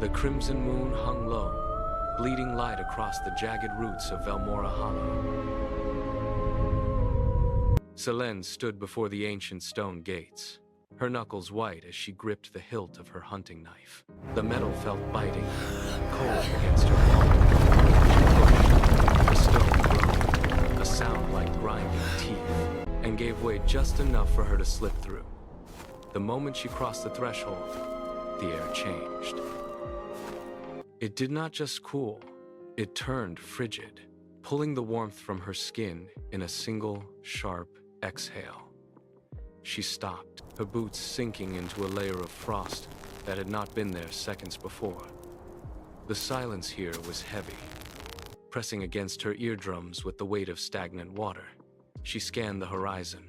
The crimson moon hung low, bleeding light across the jagged roots of Velmora Hollow. Selene stood before the ancient stone gates, her knuckles white as she gripped the hilt of her hunting knife. The metal felt biting, cold against her palm. She pushed, the stone broke, a sound like grinding teeth, and gave way just enough for her to slip through. The moment she crossed the threshold, the air changed. It did not just cool, it turned frigid, pulling the warmth from her skin in a single, sharp exhale. She stopped, her boots sinking into a layer of frost that had not been there seconds before. The silence here was heavy, pressing against her eardrums with the weight of stagnant water. She scanned the horizon.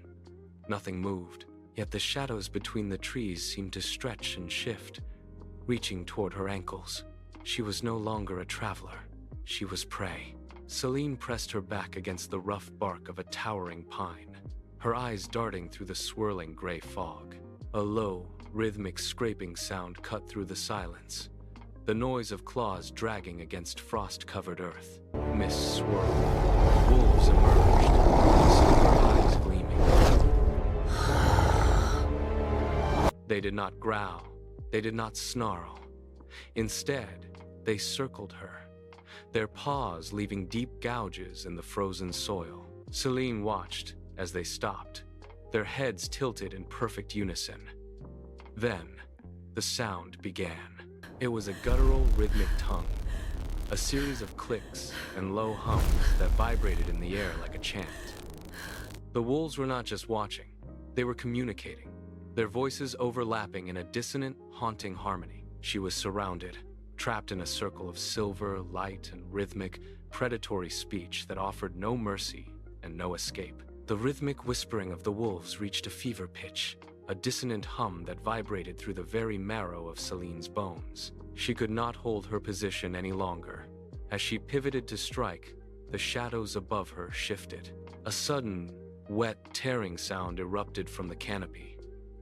Nothing moved, yet the shadows between the trees seemed to stretch and shift, reaching toward her ankles. She was no longer a traveler. She was prey. Selene pressed her back against the rough bark of a towering pine, her eyes darting through the swirling gray fog. A low, rhythmic scraping sound cut through the silence, the noise of claws dragging against frost-covered earth. Mist swirled. Wolves emerged, silver eyes gleaming. They did not growl. They did not snarl. Instead, they circled her, their paws leaving deep gouges in the frozen soil. Selene watched as they stopped, their heads tilted in perfect unison. Then, the sound began. It was a guttural, rhythmic tongue, a series of clicks and low hums that vibrated in the air like a chant. The wolves were not just watching, they were communicating, their voices overlapping in a dissonant, haunting harmony. She was surrounded, trapped in a circle of silver, light, and rhythmic, predatory speech that offered no mercy and no escape. The rhythmic whispering of the wolves reached a fever pitch, a dissonant hum that vibrated through the very marrow of Selene's bones. She could not hold her position any longer. As she pivoted to strike, the shadows above her shifted. A sudden, wet, tearing sound erupted from the canopy.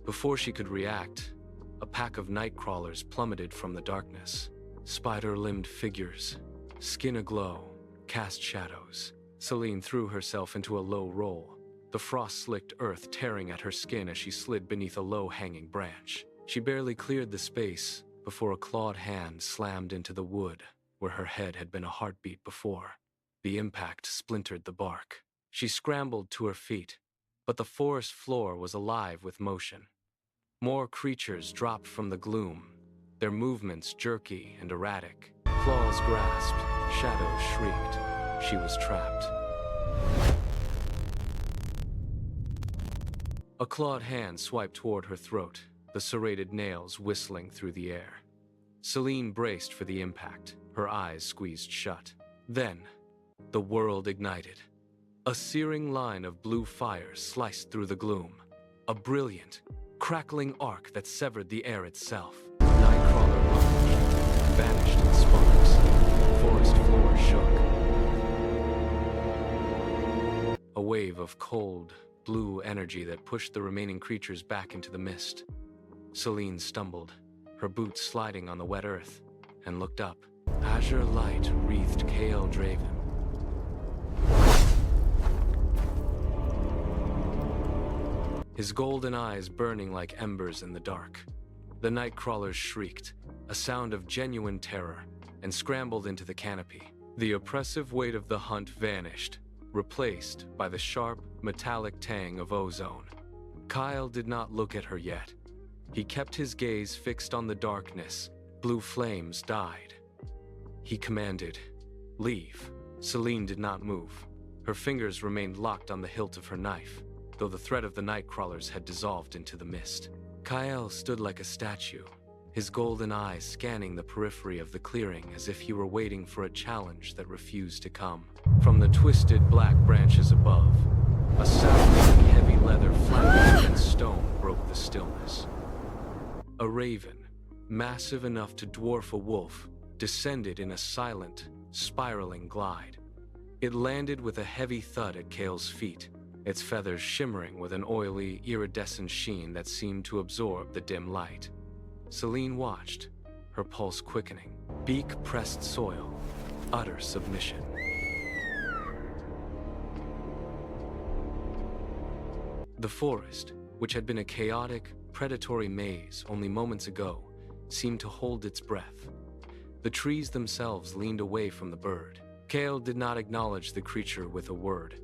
Before she could react, a pack of night crawlers plummeted from the darkness. Spider-limbed figures, skin aglow, cast shadows. Selene threw herself into a low roll, the frost-slicked earth tearing at her skin as she slid beneath a low-hanging branch. She barely cleared the space before a clawed hand slammed into the wood where her head had been a heartbeat before. The impact splintered the bark. She scrambled to her feet, but the forest floor was alive with motion. More creatures dropped from the gloom, their movements jerky and erratic. Claws grasped, shadows shrieked. She was trapped. A clawed hand swiped toward her throat, the serrated nails whistling through the air. Selene braced for the impact, her eyes squeezed shut. Then, the world ignited. A searing line of blue fire sliced through the gloom. A brilliant, crackling arc that severed the air itself. Nightcrawler lunged, vanished in sparks. Forest floor shook. A wave of cold, blue energy that pushed the remaining creatures back into the mist. Selene stumbled, her boots sliding on the wet earth, and looked up. Azure light wreathed Kael Draven. His golden eyes burning like embers in the dark. The nightcrawlers shrieked, a sound of genuine terror, and scrambled into the canopy. The oppressive weight of the hunt vanished, replaced by the sharp, metallic tang of ozone. Kael did not look at her yet. He kept his gaze fixed on the darkness. Blue flames died. He commanded, "Leave." Selene did not move. Her fingers remained locked on the hilt of her knife, though the threat of the nightcrawlers had dissolved into the mist. Kael stood like a statue, his golden eyes scanning the periphery of the clearing as if he were waiting for a challenge that refused to come. From the twisted black branches above, a sound like heavy leather flapping against stone broke the stillness. A raven, massive enough to dwarf a wolf, descended in a silent, spiraling glide. It landed with a heavy thud at Kael's feet, its feathers shimmering with an oily, iridescent sheen that seemed to absorb the dim light. Selene watched, her pulse quickening. Beak pressed soil, utter submission. The forest, which had been a chaotic, predatory maze only moments ago, seemed to hold its breath. The trees themselves leaned away from the bird. Kael did not acknowledge the creature with a word,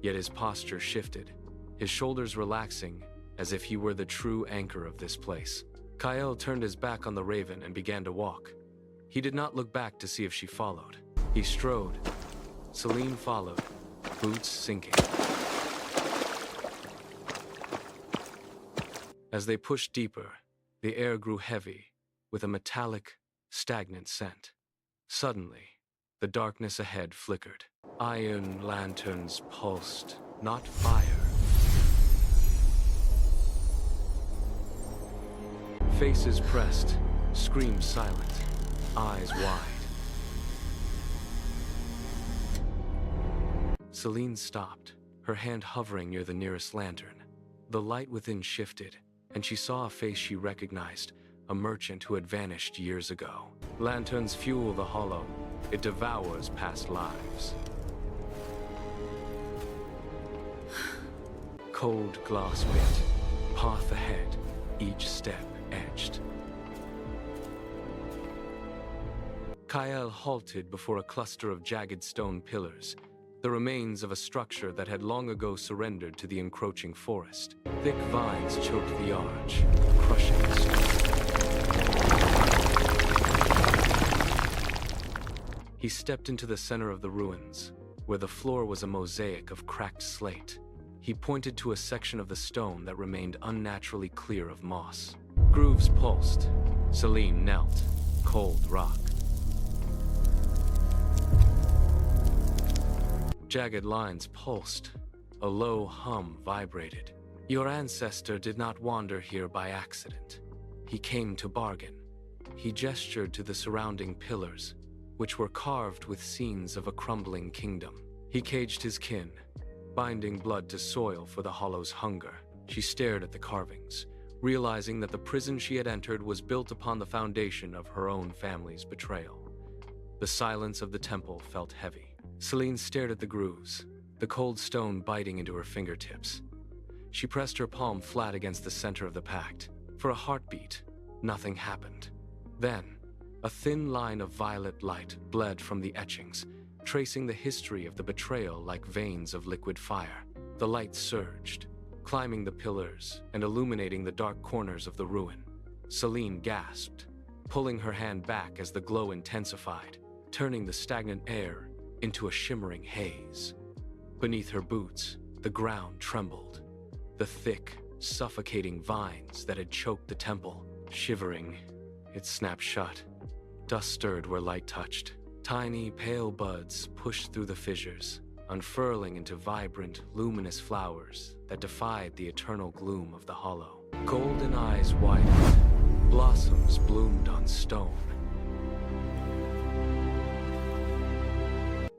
yet his posture shifted, his shoulders relaxing as if he were the true anchor of this place. Kael turned his back on the raven and began to walk. He did not look back to see if she followed. He strode. Celine followed, boots sinking. As they pushed deeper, the air grew heavy, with a metallic, stagnant scent. Suddenly, the darkness ahead flickered. Iron lanterns pulsed, not fire. Faces pressed, screams silent, eyes wide. Celine stopped, her hand hovering near the nearest lantern. The light within shifted, and she saw a face she recognized, a merchant who had vanished years ago. Lanterns fuel the hollow. It devours past lives. Cold glass pit, path ahead, each step edged. Kael halted before a cluster of jagged stone pillars, the remains of a structure that had long ago surrendered to the encroaching forest. Thick vines choked the arch, crushing the stone. He stepped into the center of the ruins, where the floor was a mosaic of cracked slate. He pointed to a section of the stone that remained unnaturally clear of moss. Grooves pulsed. Celine knelt, cold rock. Jagged lines pulsed. A low hum vibrated. Your ancestor did not wander here by accident. He came to bargain. He gestured to the surrounding pillars, which were carved with scenes of a crumbling kingdom. He caged his kin, binding blood to soil for the hollow's hunger. She stared at the carvings, realizing that the prison she had entered was built upon the foundation of her own family's betrayal. The silence of the temple felt heavy. Celine stared at the grooves, the cold stone biting into her fingertips. She pressed her palm flat against the center of the pact. For a heartbeat, nothing happened. Then, a thin line of violet light bled from the etchings, tracing the history of the betrayal like veins of liquid fire. The light surged, climbing the pillars and illuminating the dark corners of the ruin. Celine gasped, pulling her hand back as the glow intensified, turning the stagnant air into a shimmering haze. Beneath her boots, the ground trembled. The thick, suffocating vines that had choked the temple, shivering, it snapped shut. Dust stirred where light touched. Tiny, pale buds pushed through the fissures, unfurling into vibrant, luminous flowers that defied the eternal gloom of the hollow. Golden eyes widened. Blossoms bloomed on stone.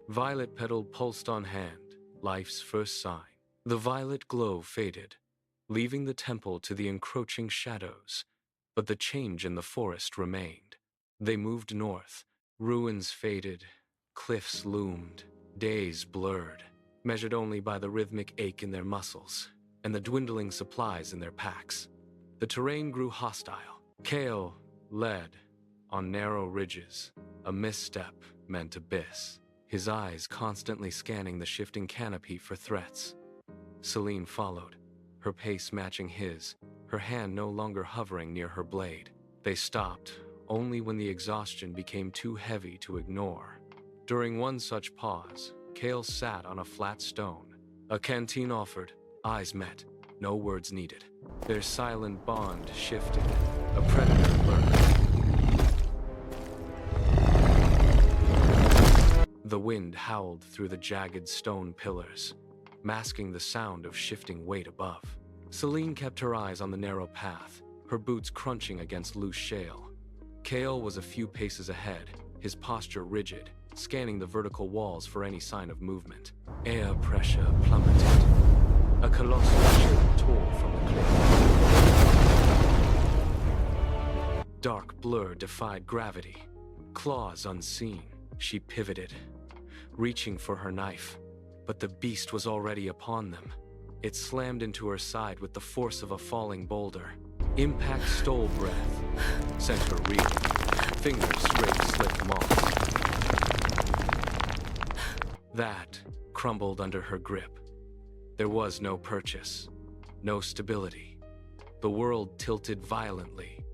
Violet petal pulsed on hand, life's first sign. The violet glow faded, leaving the temple to the encroaching shadows, but the change in the forest remained. They moved north, ruins faded, cliffs loomed, days blurred, measured only by the rhythmic ache in their muscles and the dwindling supplies in their packs. The terrain grew hostile. Kael led on narrow ridges. A misstep meant abyss, his eyes constantly scanning the shifting canopy for threats. Celine followed, her pace matching his, her hand no longer hovering near her blade. They stopped only when the exhaustion became too heavy to ignore. During one such pause, Kael sat on a flat stone. A canteen offered, eyes met, no words needed. Their silent bond shifted, a predator lurked. The wind howled through the jagged stone pillars, masking the sound of shifting weight above. Celine kept her eyes on the narrow path, her boots crunching against loose shale. Kael was a few paces ahead, his posture rigid, scanning the vertical walls for any sign of movement. Air pressure plummeted. A colossal chill tore from the cliff. dark blur defied gravity. Claws unseen, she pivoted, reaching for her knife, but the beast was already upon them. It slammed into her side with the force of a falling boulder. Impact stole breath, sent her reeling. Fingers scraped slick moss. That crumbled under her grip. There was no purchase, no stability. The world tilted violently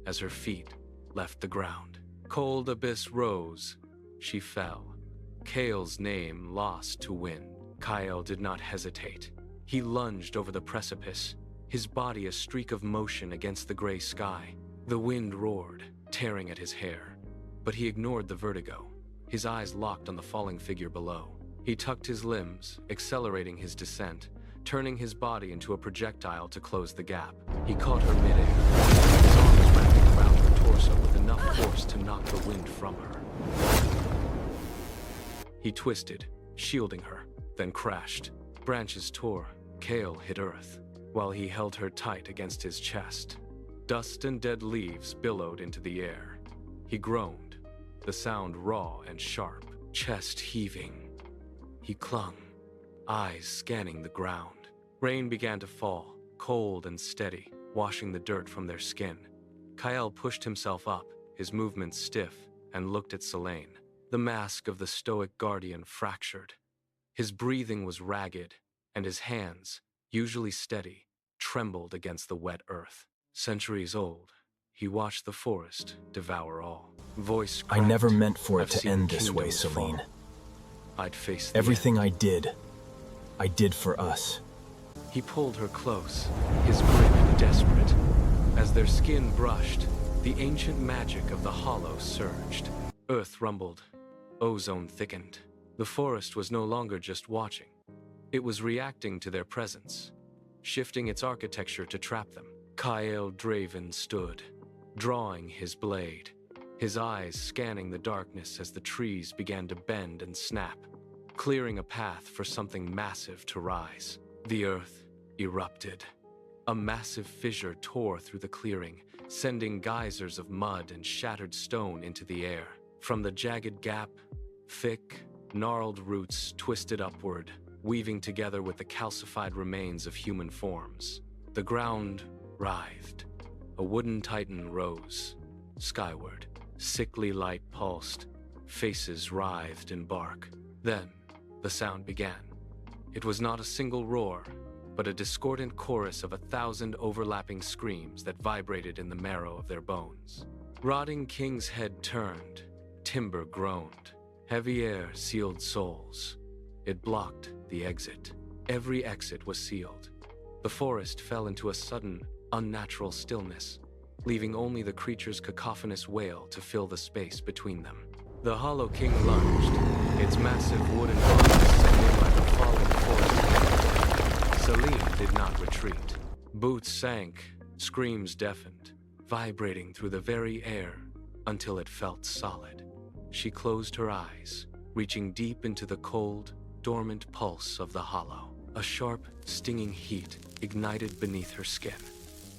as her feet left the ground. Cold abyss rose. She fell. Kael's name lost to wind. Kael did not hesitate. He lunged over the precipice, his body a streak of motion against the gray sky. The wind roared, tearing at his hair. But he ignored the vertigo, his eyes locked on the falling figure below. He tucked his limbs, accelerating his descent, turning his body into a projectile to close the gap. He caught her midair, his arms wrapping around her torso with enough force to knock the wind from her. He twisted, shielding her, then crashed. Branches tore, Kael hit earth, while he held her tight against his chest. Dust and dead leaves billowed into the air. He groaned, the sound raw and sharp, chest heaving. He clung, eyes scanning the ground. Rain began to fall, cold and steady, washing the dirt from their skin. Kael pushed himself up, his movements stiff, and looked at Selene. The mask of the stoic guardian fractured. His breathing was ragged, and his hands, usually steady, trembled against the wet earth. Centuries old, he watched the forest devour all. Voice cracked. I never meant for it to end this way, Selene. Fall. I'd face everything I did for us. He pulled her close, his grip desperate. As their skin brushed, the ancient magic of the hollow surged. Earth rumbled, ozone thickened. The forest was no longer just watching. It was reacting to their presence, shifting its architecture to trap them. Kael Draven stood, drawing his blade, his eyes scanning the darkness as the trees began to bend and snap, clearing a path for something massive to rise. The earth erupted. A massive fissure tore through the clearing, sending geysers of mud and shattered stone into the air. From the jagged gap, thick, gnarled roots twisted upward, weaving together with the calcified remains of human forms. The ground writhed. A wooden titan rose, skyward. Sickly light pulsed, faces writhed in bark. Then, the sound began. It was not a single roar, but a discordant chorus of 1,000 overlapping screams that vibrated in the marrow of their bones. Rotting King's head turned, timber groaned. Heavy air sealed souls. It blocked the exit. Every exit was sealed. The forest fell into a sudden, unnatural stillness, leaving only the creature's cacophonous wail to fill the space between them. The Hollow King lunged, its massive wooden body set in like a falling forest. Selene did not retreat. Boots sank, screams deafened, vibrating through the very air until it felt solid. She closed her eyes, reaching deep into the cold, dormant pulse of the hollow. A sharp, stinging heat ignited beneath her skin.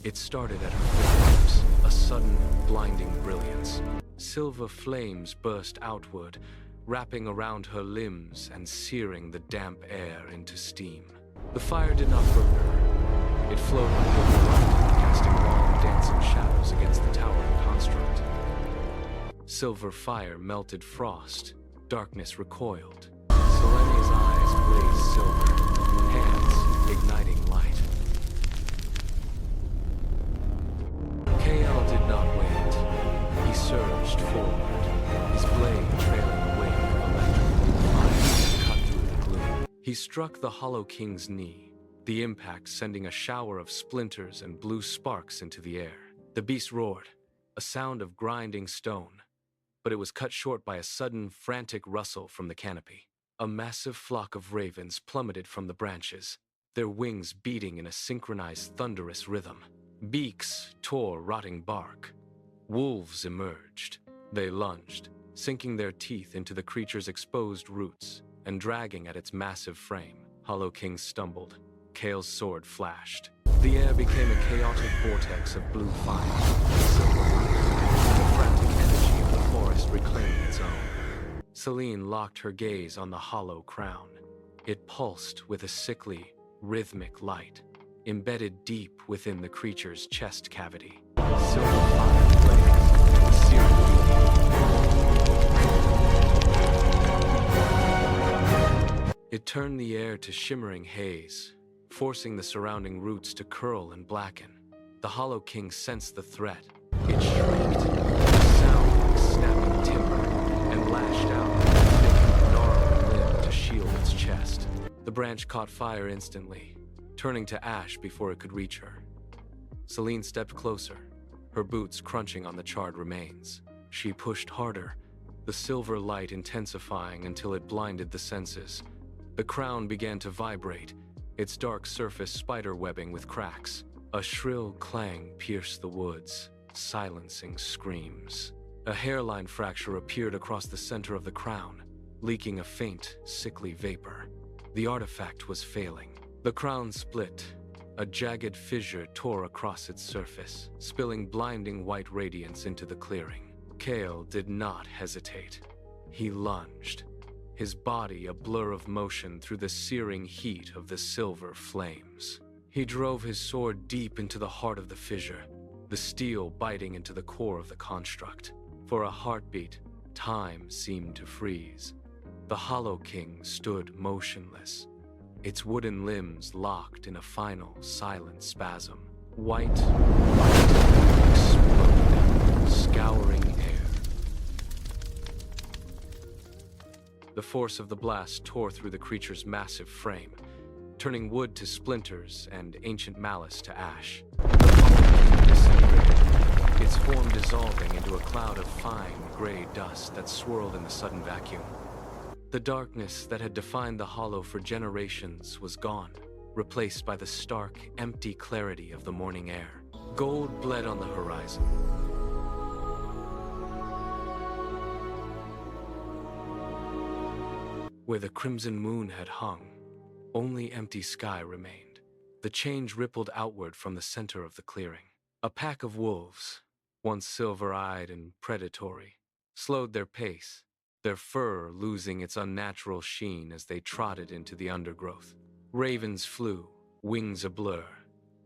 It started at her fingertips, a sudden, blinding brilliance. Silver flames burst outward, wrapping around her limbs and searing the damp air into steam. The fire did not burn her. It flowed over the light, casting long, dancing shadows against the towering construct. Silver fire melted frost. Darkness recoiled. Selene's eyes blazed silver, hands igniting light. Kael did not wait. He surged forward, his blade trailing a wave of electrical fire that cut through the gloom. He struck the Hollow King's knee, the impact sending a shower of splinters and blue sparks into the air. The beast roared, a sound of grinding stone, but it was cut short by a sudden, frantic rustle from the canopy. A massive flock of ravens plummeted from the branches, their wings beating in a synchronized, thunderous rhythm. Beaks tore rotting bark. Wolves emerged. They lunged, sinking their teeth into the creature's exposed roots and dragging at its massive frame. Hollow King stumbled. Kael's sword flashed. The air became a chaotic vortex of blue fire. Silver light. reclaiming its own. Celine locked her gaze on the hollow crown. It pulsed with a sickly, rhythmic light, embedded deep within the creature's chest cavity. Silver fire blazed, searing deep. It turned the air to shimmering haze, forcing the surrounding roots to curl and blacken. The Hollow King sensed the threat. It shrieked, a sound like snapping timber, and lashed out with a thick, gnarled limb to shield its chest. The branch caught fire instantly, turning to ash before it could reach her. Celine stepped closer, her boots crunching on the charred remains. She pushed harder, the silver light intensifying until it blinded the senses. The crown began to vibrate, its dark surface spiderwebbing with cracks. A shrill clang pierced the woods, silencing screams. A hairline fracture appeared across the center of the crown, leaking a faint, sickly vapor. The artifact was failing. The crown split. A jagged fissure tore across its surface, spilling blinding white radiance into the clearing. Kael did not hesitate. He lunged, his body a blur of motion through the searing heat of the silver flames. He drove his sword deep into the heart of the fissure, the steel biting into the core of the construct. For a heartbeat, time seemed to freeze. The Hollow King stood motionless, its wooden limbs locked in a final, silent spasm. White light exploded, scouring air. The force of the blast tore through the creature's massive frame, turning wood to splinters and ancient malice to ash. The Hollow King disintegrated, its form dissolving into a cloud of fine, gray dust that swirled in the sudden vacuum. The darkness that had defined the Hollow for generations was gone, replaced by the stark, empty clarity of the morning air. Gold bled on the horizon. Where the crimson moon had hung, only empty sky remained. The change rippled outward from the center of the clearing. A pack of wolves, once silver-eyed and predatory, slowed their pace, their fur losing its unnatural sheen as they trotted into the undergrowth. Ravens flew, wings a blur.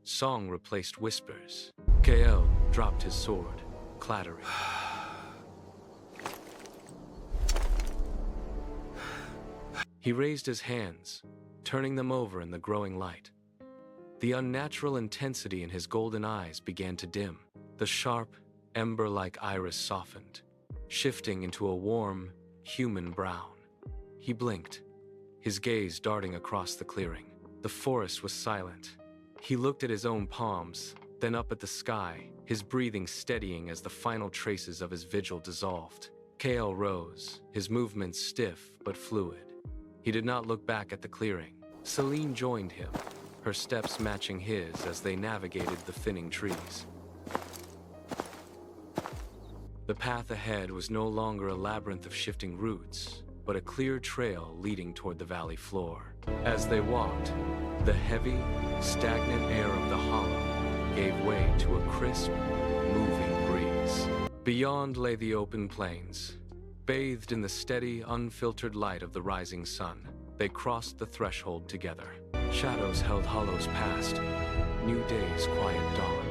Song replaced whispers. Kael dropped his sword, clattering. He raised his hands, turning them over in the growing light. The unnatural intensity in his golden eyes began to dim. The sharp, ember-like iris softened, shifting into a warm, human brown. He blinked, his gaze darting across the clearing. The forest was silent. He looked at his own palms, then up at the sky, his breathing steadying as the final traces of his vigil dissolved. Kael rose, his movements stiff but fluid. He did not look back at the clearing. Celine joined him, her steps matching his as they navigated the thinning trees. The path ahead was no longer a labyrinth of shifting roots, but a clear trail leading toward the valley floor. As they walked, the heavy, stagnant air of the hollow gave way to a crisp, moving breeze. Beyond lay the open plains. Bathed in the steady, unfiltered light of the rising sun, they crossed the threshold together. Shadows held hollows past, new day's quiet dawn.